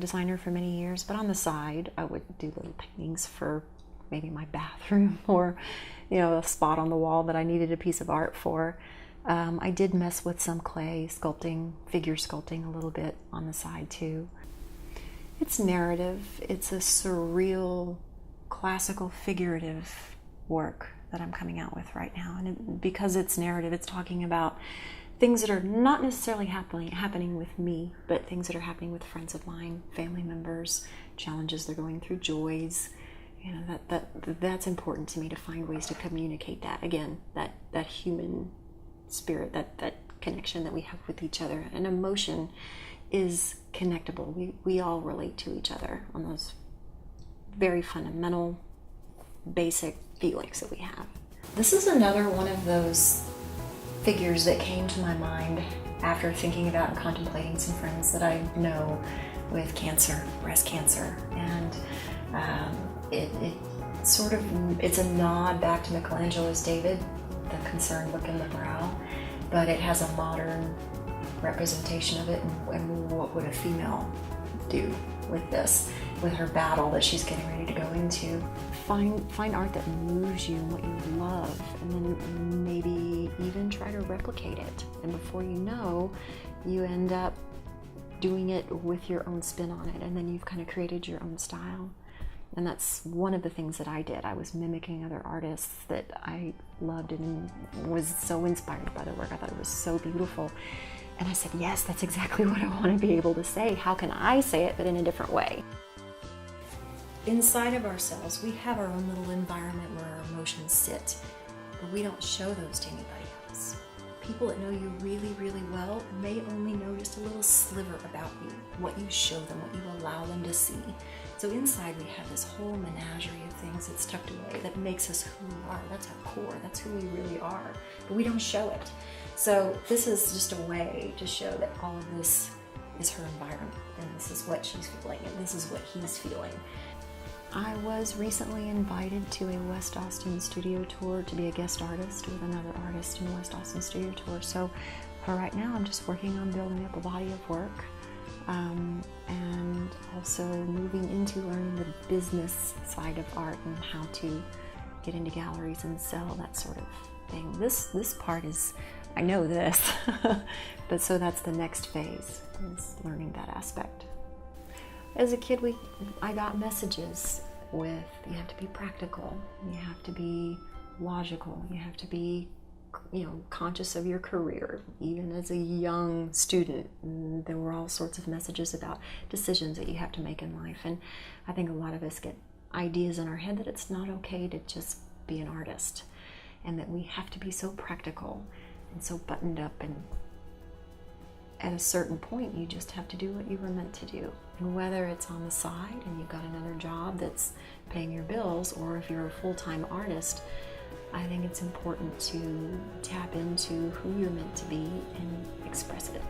designer for many years, but on the side, I would do little paintings for maybe my bathroom or, a spot on the wall that I needed a piece of art for. I did mess with some clay sculpting, figure sculpting a little bit on the side too. It's narrative. It's a surreal, classical, figurative work that I'm coming out with right now. And because it's narrative, it's talking about things that are not necessarily happening with me, but things that are happening with friends of mine, family members, challenges they're going through, joys. That's important to me, to find ways to communicate that. Again, that human spirit, that connection that we have with each other. And emotion is connectable. We all relate to each other on those very fundamental, basic feelings that we have. This is another one of those figures that came to my mind after thinking about and contemplating some friends that I know with cancer, breast cancer. And it's a nod back to Michelangelo's David, the concern look in the brow, but it has a modern representation of it, and what would a female do with this, with her battle that she's getting ready to go into. Find art that moves you and what you love, and then maybe even try to replicate it. And before you know, you end up doing it with your own spin on it, and then you've kind of created your own style. And that's one of the things that I did. I was mimicking other artists that I loved and was so inspired by their work. I thought it was so beautiful. And I said, yes, that's exactly what I want to be able to say. How can I say it, but in a different way? Inside of ourselves, we have our own little environment where our emotions sit, but we don't show those to anybody else. People that know you really, really well may only know just a little sliver about you, what you show them, what you allow them to see. So inside we have this whole menagerie of things that's tucked away that makes us who we are. That's our core, that's who we really are, but we don't show it. So this is just a way to show that all of this is her environment, and this is what she's feeling, and this is what he's feeling. I was recently invited to a West Austin studio tour to be a guest artist with another artist in the West Austin studio tour. So for right now, I'm just working on building up a body of work, and also moving into learning the business side of art and how to get into galleries and sell, that sort of thing. This part is, I know this, but so that's the next phase, is learning that aspect. As a kid, I got messages with, you have to be practical, you have to be logical, you have to be, conscious of your career. Even as a young student, there were all sorts of messages about decisions that you have to make in life. And I think a lot of us get ideas in our head that it's not okay to just be an artist, and that we have to be so practical and so buttoned up, and at a certain point you just have to do what you were meant to do. And whether it's on the side and you've got another job that's paying your bills, or if you're a full-time artist, I think it's important to tap into who you're meant to be and express it.